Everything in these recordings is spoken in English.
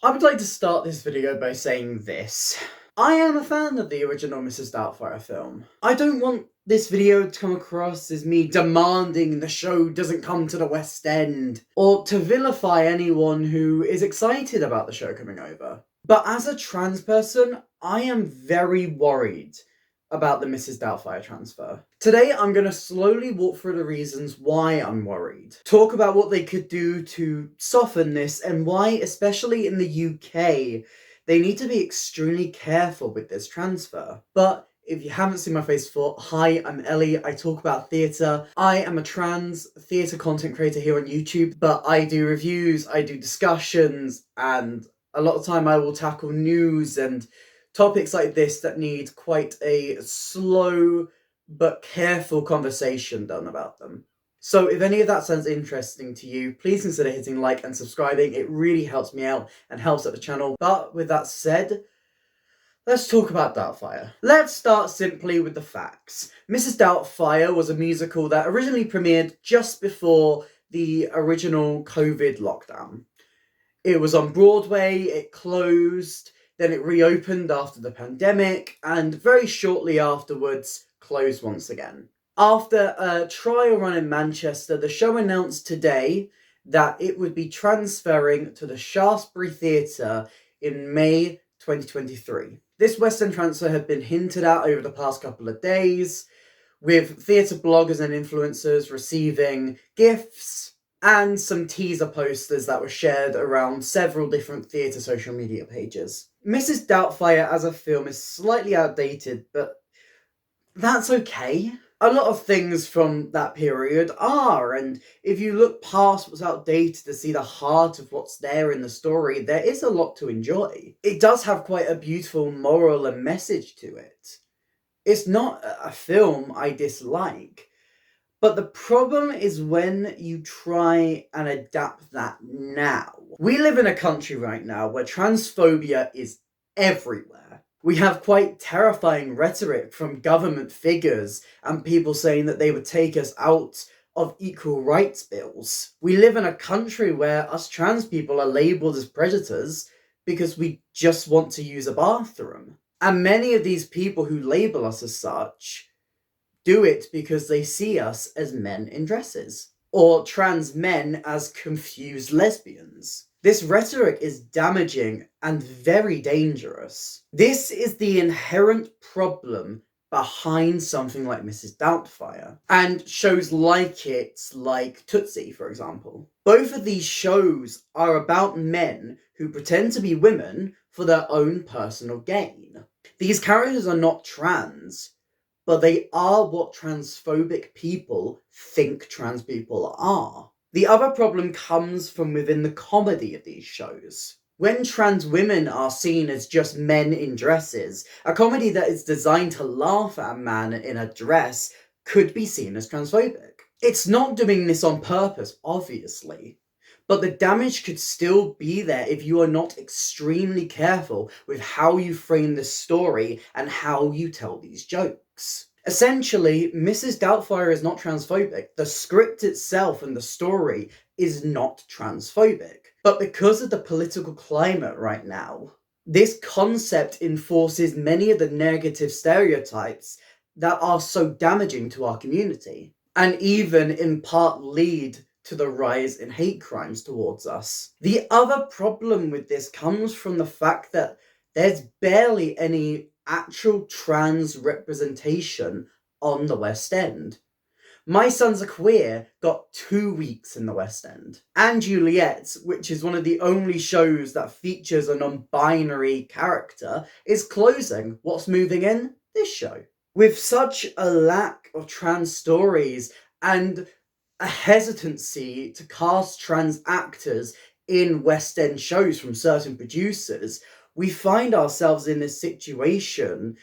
I would like to start this video by saying this. I am a fan of the original Mrs Doubtfire film. I don't want this video to come across as me demanding the show doesn't come to the West End, or to vilify anyone who is excited about the show coming over. But as a trans person, I am very worried about the Mrs Doubtfire transfer. Today I'm going to slowly walk through the reasons why I'm worried, talk about what they could do to soften this, and why, especially in the UK, they need to be extremely careful with this transfer. But if you haven't seen my face before, hi, I'm Ellie, I talk about theatre. I am a trans theatre content creator here on YouTube, but I do reviews, I do discussions, and a lot of time I will tackle news and topics like this that need quite a slow but careful conversation done about them. So if any of that sounds interesting to you, please consider hitting like and subscribing. It really helps me out and helps out the channel. But with that said, let's talk about Doubtfire. Let's start simply with the facts. Mrs Doubtfire was a musical that originally premiered just before the original COVID lockdown. It was on Broadway, it closed, then it reopened after the pandemic, and very shortly afterwards closed once again. After a trial run in Manchester, the show announced today that it would be transferring to the Shaftesbury Theatre in May 2023. This West End transfer had been hinted at over the past couple of days, with theatre bloggers and influencers receiving gifts and some teaser posters that were shared around several different theatre social media pages. Mrs Doubtfire as a film is slightly outdated, but that's okay. A lot of things from that period are, and if you look past what's outdated to see the heart of what's there in the story, there is a lot to enjoy. It does have quite a beautiful moral and message to it. It's not a film I dislike, but the problem is when you try and adapt that now. We live in a country right now where transphobia is everywhere. We have quite terrifying rhetoric from government figures and people saying that they would take us out of equal rights bills. We live in a country where us trans people are labelled as predators because we just want to use a bathroom. And many of these people who label us as such do it because they see us as men in dresses, or trans men as confused lesbians. This rhetoric is damaging and very dangerous. This is the inherent problem behind something like Mrs Doubtfire, and shows like it, like Tootsie, for example. Both of these shows are about men who pretend to be women for their own personal gain. These characters are not trans, but they are what transphobic people think trans people are. The other problem comes from within the comedy of these shows. When trans women are seen as just men in dresses, a comedy that is designed to laugh at a man in a dress could be seen as transphobic. It's not doing this on purpose, obviously, but the damage could still be there if you are not extremely careful with how you frame this story and how you tell these jokes. Essentially, Mrs Doubtfire is not transphobic. The script itself and the story is not transphobic. But because of the political climate right now, this concept enforces many of the negative stereotypes that are so damaging to our community, and even in part lead to the rise in hate crimes towards us. The other problem with this comes from the fact that there's barely any actual trans representation on the West End. My Sons Are Queer got 2 weeks in the West End. And Juliet, which is one of the only shows that features a non-binary character, is closing. What's moving in? This show. With such a lack of trans stories and a hesitancy to cast trans actors in West End shows from certain producers, we find ourselves in this situation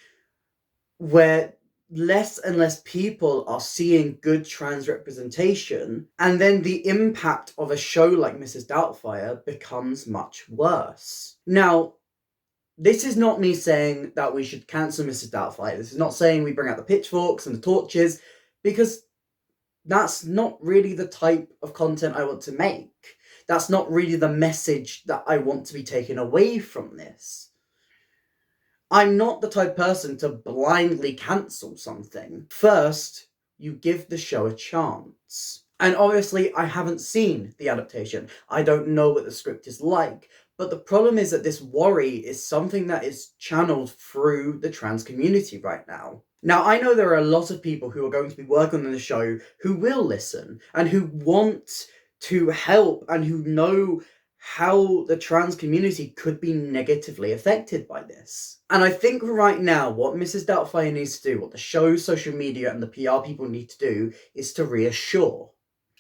where less and less people are seeing good trans representation, and then the impact of a show like Mrs Doubtfire becomes much worse. Now, this is not me saying that we should cancel Mrs Doubtfire. This is not saying we bring out the pitchforks and the torches, because that's not really the type of content I want to make. That's not really the message that I want to be taken away from this. I'm not the type of person to blindly cancel something. First, you give the show a chance. And obviously, I haven't seen the adaptation. I don't know what the script is like. But the problem is that this worry is something that is channeled through the trans community right now. Now, I know there are a lot of people who are going to be working on the show who will listen and who want to help and who know how the trans community could be negatively affected by this. And I think right now what Mrs Doubtfire needs to do, what the show's social media and the PR people need to do, is to reassure.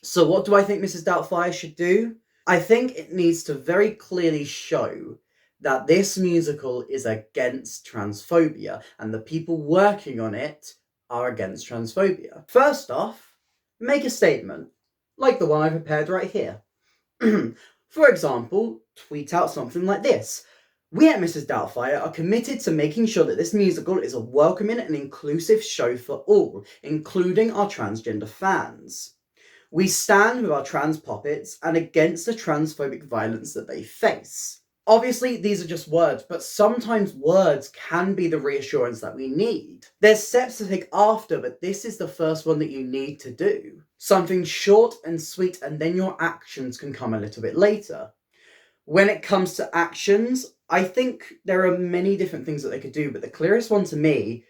So what do I think Mrs Doubtfire should do? I think it needs to very clearly show that this musical is against transphobia and the people working on it are against transphobia. First off, make a statement, like the one I prepared right here. For example, tweet out something like this. We at Mrs Doubtfire are committed to making sure that this musical is a welcoming and inclusive show for all, including our transgender fans. We stand with our trans puppets and against the transphobic violence that they face. Obviously, these are just words, but sometimes words can be the reassurance that we need. There's steps to take after, but this is the first one that you need to do. Something short and sweet, and then your actions can come a little bit later. When it comes to actions, I think there are many different things that they could do, but the clearest one to me,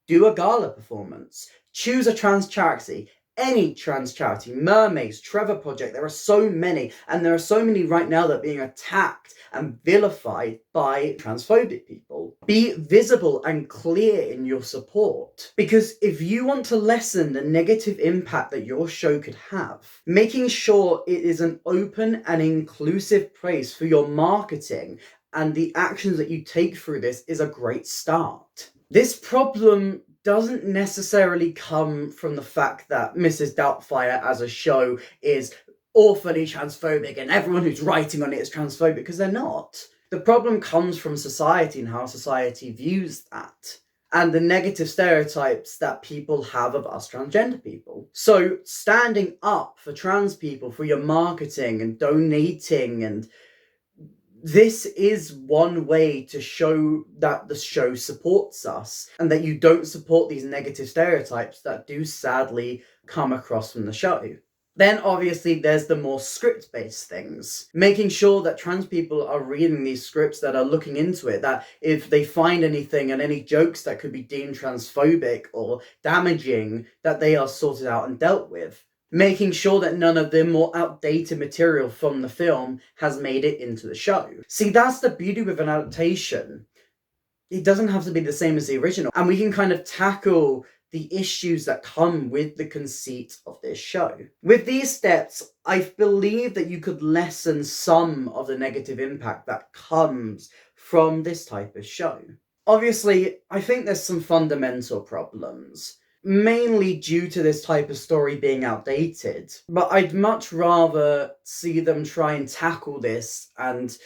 do a gala performance. Choose a trans charity. Any trans charity, Mermaids, Trevor Project, there are so many, and there are so many right now that are being attacked and vilified by transphobic people. Be visible and clear in your support, because if you want to lessen the negative impact that your show could have, making sure it is an open and inclusive place for your marketing and the actions that you take through this is a great start. This problem doesn't necessarily come from the fact that Mrs Doubtfire as a show is awfully transphobic and everyone who's writing on it is transphobic, because they're not. The problem comes from society and how society views that, and the negative stereotypes that people have of us transgender people. So standing up for trans people, for your marketing and donating, and this is one way to show that the show supports us and that you don't support these negative stereotypes that do sadly come across from the show. Then obviously there's the more script-based things. Making sure that trans people are reading these scripts, that are looking into it, that if they find anything and any jokes that could be deemed transphobic or damaging, that they are sorted out and dealt with. Making sure that none of the more outdated material from the film has made it into the show. See, that's the beauty with an adaptation. It doesn't have to be the same as the original, and we can kind of tackle the issues that come with the conceit of this show. With these steps, I believe that you could lessen some of the negative impact that comes from this type of show. Obviously, I think there's some fundamental problems, mainly due to this type of story being outdated. But I'd much rather see them try and tackle this and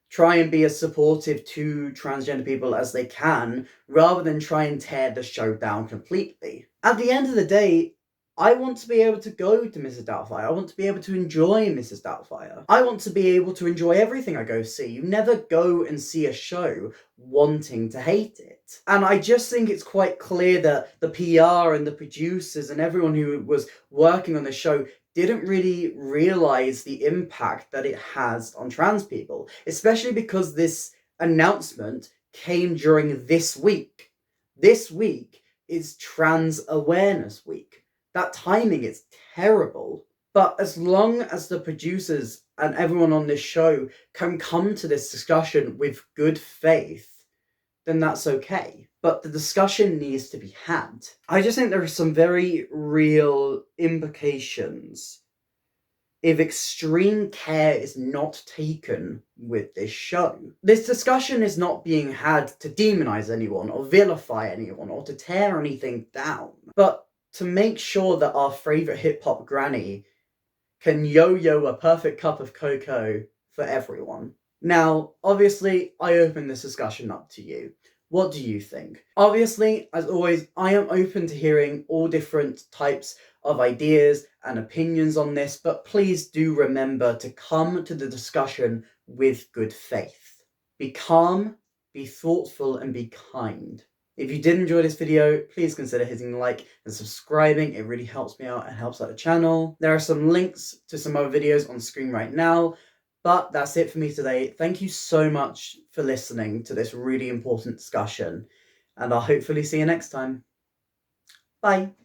try and be as supportive to transgender people as they can, rather than try and tear the show down completely. At the end of the day, I want to be able to go to Mrs Doubtfire. I want to be able to enjoy Mrs Doubtfire. I want to be able to enjoy everything I go see. You never go and see a show wanting to hate it. And I just think it's quite clear that the PR and the producers and everyone who was working on the show didn't really realise the impact that it has on trans people, especially because this announcement came during this week. This week is Trans Awareness Week. That timing is terrible. But as long as the producers and everyone on this show can come to this discussion with good faith, then that's okay. But the discussion needs to be had. I just think there are some very real implications if extreme care is not taken with this show. This discussion is not being had to demonize anyone or vilify anyone or to tear anything down, but to make sure that our favourite hip-hop granny can yo-yo a perfect cup of cocoa for everyone. Now, obviously, I open this discussion up to you. What do you think? Obviously, as always, I am open to hearing all different types of ideas and opinions on this, but please do remember to come to the discussion with good faith. Be calm, be thoughtful, and be kind. If you did enjoy this video, please consider hitting like and subscribing. It really helps me out and helps out the channel. There are some links to some other videos on screen right now, but that's it for me today. Thank you so much for listening to this really important discussion, and I'll hopefully see you next time. Bye.